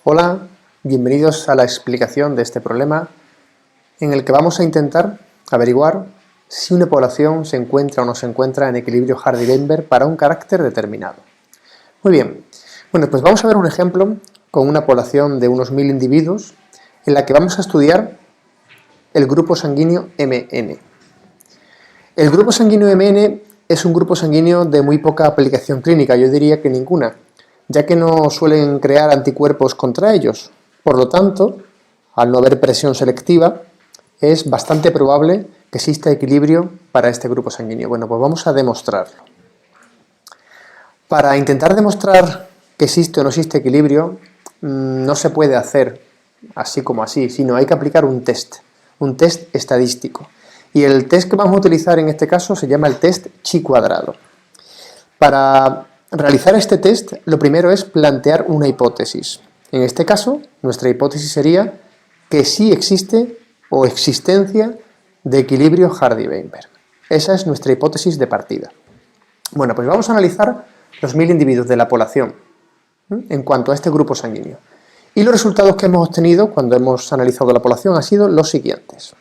Hola, bienvenidos a la explicación de este problema en el que vamos a intentar averiguar si una población se encuentra o no se encuentra en equilibrio Hardy-Weinberg para un carácter determinado. Muy bien, bueno, pues vamos a ver un ejemplo con una población de unos 1000 individuos en la que vamos a estudiar el grupo sanguíneo MN. El grupo sanguíneo MN es un grupo sanguíneo de muy poca aplicación clínica, yo diría que ninguna, ya que no suelen crear anticuerpos contra ellos. Por lo tanto, al no haber presión selectiva, es bastante probable que exista equilibrio para este grupo sanguíneo. Bueno, pues vamos a demostrarlo. Para intentar demostrar que existe o no existe equilibrio, no se puede hacer así como así, sino hay que aplicar un test estadístico. Y el test que vamos a utilizar en este caso se llama el test chi cuadrado. Para realizar este test, lo primero es plantear una hipótesis. En este caso, nuestra hipótesis sería que sí existe o existencia de equilibrio Hardy-Weinberg. Esa es nuestra hipótesis de partida. Bueno, pues vamos a analizar los 1000 individuos de la población en cuanto a este grupo sanguíneo. Y los resultados que hemos obtenido cuando hemos analizado la población han sido los siguientes.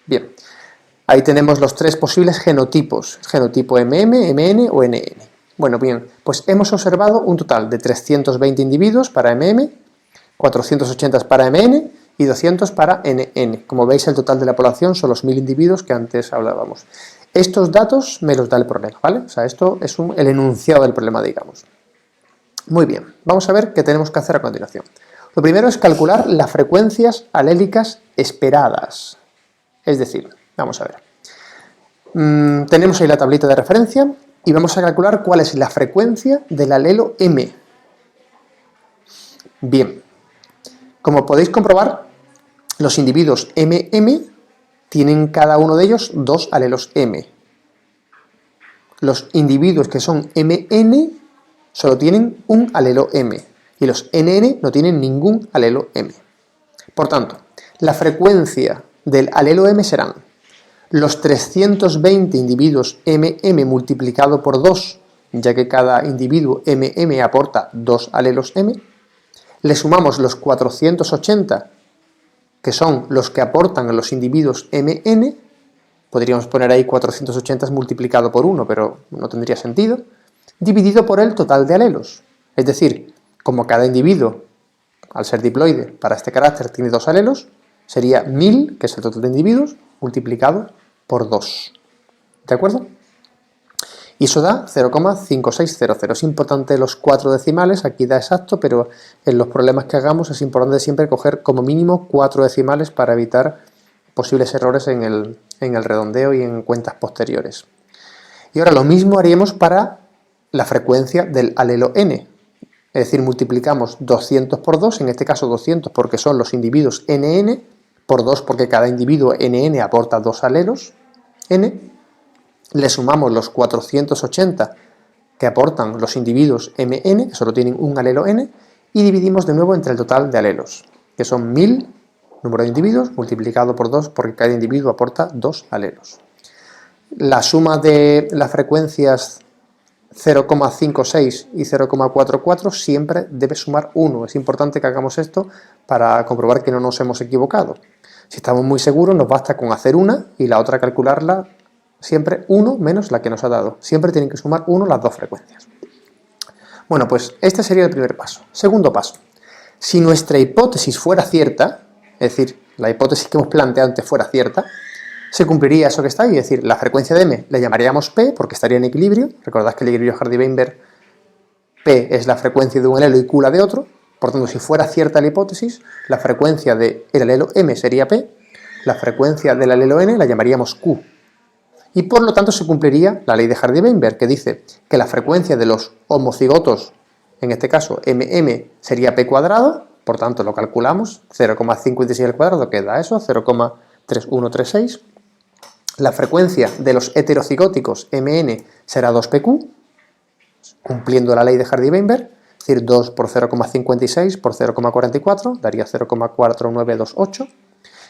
Bien, ahí tenemos los tres posibles genotipos, genotipo MM, MN o NN. Bueno, bien, pues hemos observado un total de 320 individuos para MM, 480 para MN y 200 para NN. Como veis, el total de la población son los 1000 individuos que antes hablábamos. Estos datos me los da el problema, ¿vale? O sea, esto es el enunciado del problema, digamos. Muy bien, vamos a ver qué tenemos que hacer a continuación. Lo primero es calcular las frecuencias alélicas esperadas. Es decir, vamos a ver. Tenemos ahí la tablita de referencia y vamos a calcular cuál es la frecuencia del alelo M. Bien, como podéis comprobar, los individuos MM tienen cada uno de ellos dos alelos M. Los individuos que son MN solo tienen un alelo M y los NN no tienen ningún alelo M. Por tanto, la frecuencia del alelo M serán los 320 individuos MM multiplicado por 2, ya que cada individuo MM aporta 2 alelos M, le sumamos los 480, que son los que aportan los individuos MN, podríamos poner ahí 480 multiplicado por 1, pero no tendría sentido, dividido por el total de alelos. Es decir, como cada individuo, al ser diploide, para este carácter tiene 2 alelos, sería 1000, que es el total de individuos, multiplicado por 2. ¿De acuerdo? Y eso da 0,5600. Es importante los 4 decimales, aquí da exacto, pero en los problemas que hagamos es importante siempre coger como mínimo 4 decimales para evitar posibles errores en el redondeo y en cuentas posteriores. Y ahora lo mismo haríamos para la frecuencia del alelo N. Es decir, multiplicamos 200 por 2, en este caso 200 porque son los individuos NN, por 2 porque cada individuo NN aporta 2 alelos N, le sumamos los 480 que aportan los individuos MN, que solo tienen un alelo N, y dividimos de nuevo entre el total de alelos, que son 1000, número de individuos, multiplicado por 2 porque cada individuo aporta 2 alelos. La suma de las frecuencias 0,56 y 0,44 siempre debe sumar 1. Es importante que hagamos esto para comprobar que no nos hemos equivocado. Si estamos muy seguros, nos basta con hacer una y la otra calcularla siempre 1 menos la que nos ha dado. Siempre tienen que sumar 1 las dos frecuencias. Bueno, pues este sería el primer paso. Segundo paso. Si nuestra hipótesis fuera cierta, es decir, la hipótesis que hemos planteado antes fuera cierta, se cumpliría eso que está ahí, es decir, la frecuencia de M la llamaríamos P porque estaría en equilibrio. Recordad que el equilibrio Hardy-Weinberg, P es la frecuencia de un alelo y Q la de otro. Por tanto, si fuera cierta la hipótesis, la frecuencia del alelo M sería P, la frecuencia del alelo N la llamaríamos Q. Y por lo tanto se cumpliría la ley de Hardy-Weinberg, que dice que la frecuencia de los homocigotos, en este caso MM, sería P cuadrado, por tanto lo calculamos, 0,56 al cuadrado, que da eso, 0,3136. La frecuencia de los heterocigóticos MN será 2PQ, cumpliendo la ley de Hardy-Weinberg, es decir, 2 por 0,56 por 0,44, daría 0,4928,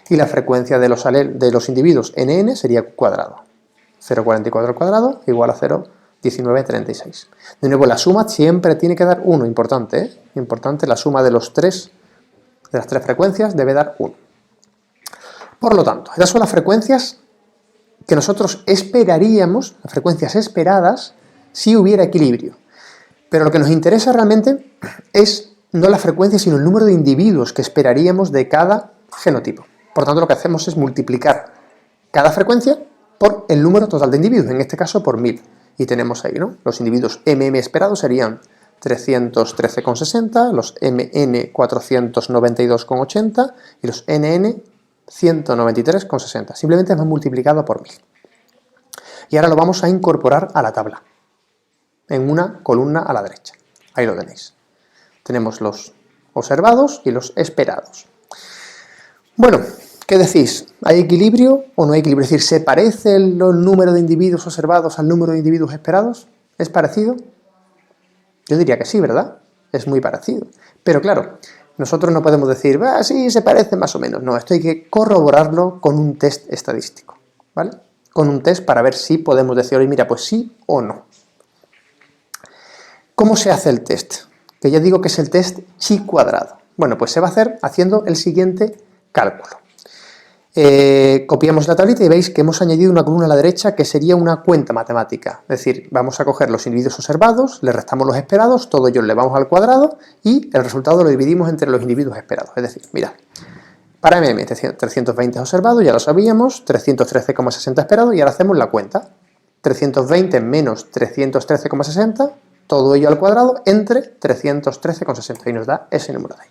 y la frecuencia de los individuos NN sería Q cuadrado. 0,44 al cuadrado igual a 0,1936. De nuevo, la suma siempre tiene que dar 1, importante, ¿eh? Importante la suma de los tres de las 3 frecuencias debe dar 1. Por lo tanto, estas son las frecuencias que nosotros esperaríamos, las frecuencias esperadas, si hubiera equilibrio. Pero lo que nos interesa realmente es no la frecuencia, sino el número de individuos que esperaríamos de cada genotipo. Por tanto, lo que hacemos es multiplicar cada frecuencia por el número total de individuos, en este caso por 1000. Y tenemos ahí, ¿no? Los individuos esperados serían 313,60, los MN 492,80 y los NN 193,60. Simplemente hemos multiplicado por 1000. Y ahora lo vamos a incorporar a la tabla, en una columna a la derecha. Ahí lo tenéis. Tenemos los observados y los esperados. Bueno, ¿qué decís? ¿Hay equilibrio o no hay equilibrio? Es decir, ¿se parece el número de individuos observados al número de individuos esperados? ¿Es parecido? Yo diría que sí, ¿verdad? Es muy parecido. Pero claro, nosotros no podemos decir, sí, se parece más o menos. No, esto hay que corroborarlo con un test estadístico, ¿vale? Con un test para ver si podemos decir, oye, mira, pues sí o no. ¿Cómo se hace el test? Que ya digo que es el test chi cuadrado. Bueno, pues se va a hacer haciendo el siguiente cálculo. Copiamos la tablita y veis que hemos añadido una columna a la derecha que sería una cuenta matemática. Es decir, vamos a coger los individuos observados, le restamos los esperados, todo ello le vamos al cuadrado y el resultado lo dividimos entre los individuos esperados. Es decir, mirad, para MM 320 observados, ya lo sabíamos, 313,60 esperados y ahora hacemos la cuenta. 320 menos 313,60, todo ello al cuadrado entre 313,60 y nos da ese número de ahí.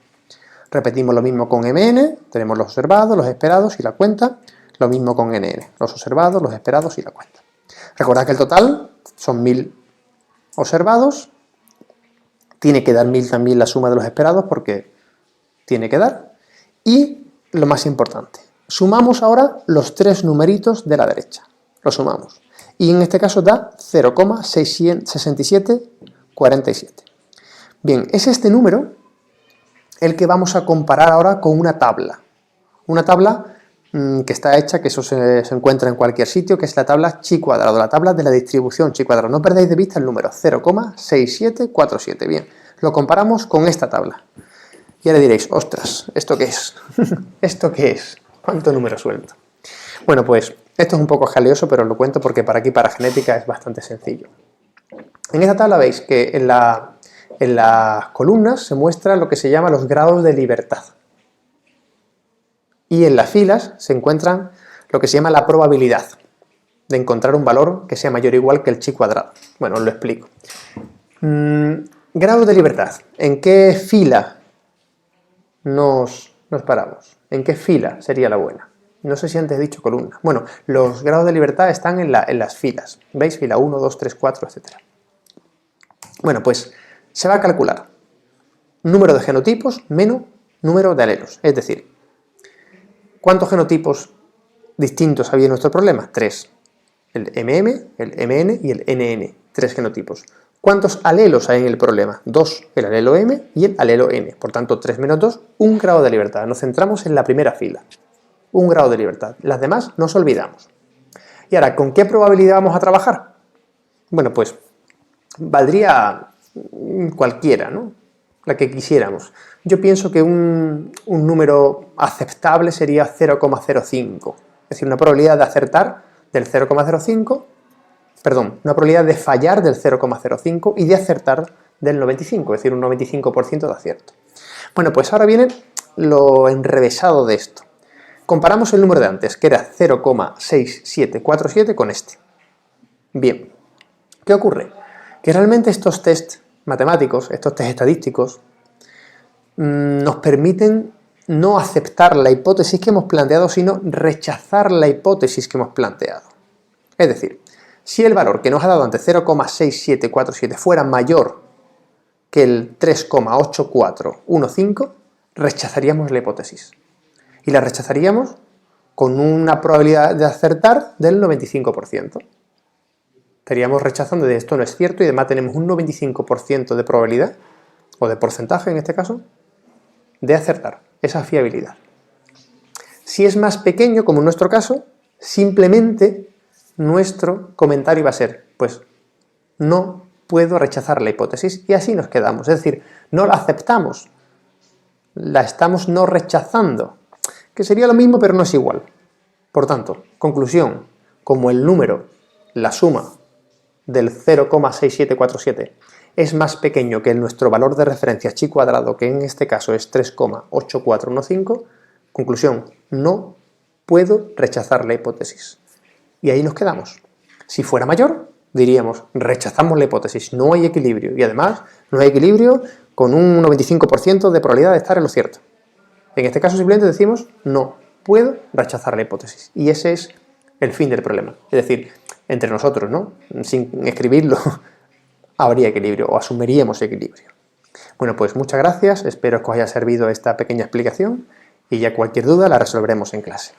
Repetimos lo mismo con MN, tenemos los observados, los esperados y la cuenta. Lo mismo con NN, los observados, los esperados y la cuenta. Recordad que el total son 1000 observados. Tiene que dar 1000 también la suma de los esperados porque tiene que dar. Y lo más importante, sumamos ahora los 3 numeritos de la derecha. Los sumamos. Y en este caso da 0,6747. Bien, es este número el que vamos a comparar ahora con una tabla. Una tabla que está hecha, que eso se encuentra en cualquier sitio, que es la tabla chi cuadrado, la tabla de la distribución chi cuadrado. No perdáis de vista el número, 0,6747. Bien, lo comparamos con esta tabla. Y ahora diréis, ostras, ¿esto qué es? ¿Esto qué es? ¿Cuánto número suelto? Bueno, pues esto es un poco jalioso, pero os lo cuento porque para aquí, para genética, es bastante sencillo. En esta tabla veis que en las columnas se muestra lo que se llama los grados de libertad. Y en las filas se encuentran lo que se llama la probabilidad de encontrar un valor que sea mayor o igual que el chi cuadrado. Bueno, os lo explico. Grados de libertad. ¿En qué fila nos paramos? ¿En qué fila sería la buena? No sé si antes he dicho columna. Bueno, los grados de libertad están en las filas. ¿Veis? Fila 1, 2, 3, 4, etc. Bueno, pues se va a calcular número de genotipos menos número de alelos. Es decir, ¿cuántos genotipos distintos había en nuestro problema? 3. El MM, el MN y el NN. 3 genotipos. ¿Cuántos alelos hay en el problema? 2. El alelo M y el alelo N. Por tanto, 3 menos 2, 1 grado de libertad. Nos centramos en la primera fila. 1 grado de libertad. Las demás nos olvidamos. Y ahora, ¿con qué probabilidad vamos a trabajar? Bueno, pues valdría cualquiera, ¿no? La que quisiéramos. Yo pienso que un número aceptable sería 0,05. Es decir, una probabilidad de acertar del 0,05, perdón, una probabilidad de fallar del 0,05 y de acertar del 95, es decir, un 95% de acierto. Bueno, pues ahora viene lo enrevesado de esto. Comparamos el número de antes, que era 0,6747 con este. Bien, ¿qué ocurre? Que realmente estos test matemáticos, estos test estadísticos, nos permiten no aceptar la hipótesis que hemos planteado, sino rechazar la hipótesis que hemos planteado. Es decir, si el valor que nos ha dado antes 0,6747 fuera mayor que el 3,8415, rechazaríamos la hipótesis. Y la rechazaríamos con una probabilidad de acertar del 95%. Estaríamos rechazando de esto no es cierto y además tenemos un 95% de probabilidad, o de porcentaje en este caso, de acertar, esa fiabilidad. Si es más pequeño, como en nuestro caso, simplemente nuestro comentario va a ser, pues no puedo rechazar la hipótesis y así nos quedamos. Es decir, no la aceptamos la estamos no rechazando, que sería lo mismo pero no es igual. Por tanto, conclusión, como el número, la suma del 0,6747 es más pequeño que nuestro valor de referencia chi cuadrado, que en este caso es 3,8415, conclusión, no puedo rechazar la hipótesis. Y ahí nos quedamos. Si fuera mayor, diríamos, rechazamos la hipótesis, no hay equilibrio, y además no hay equilibrio con un 95% de probabilidad de estar en lo cierto. En este caso simplemente decimos, no puedo rechazar la hipótesis, y ese es el fin del problema. Es decir, entre nosotros, ¿no? Sin escribirlo, habría equilibrio, o asumiríamos equilibrio. Bueno, pues muchas gracias, espero que os haya servido esta pequeña explicación, y ya cualquier duda la resolveremos en clase.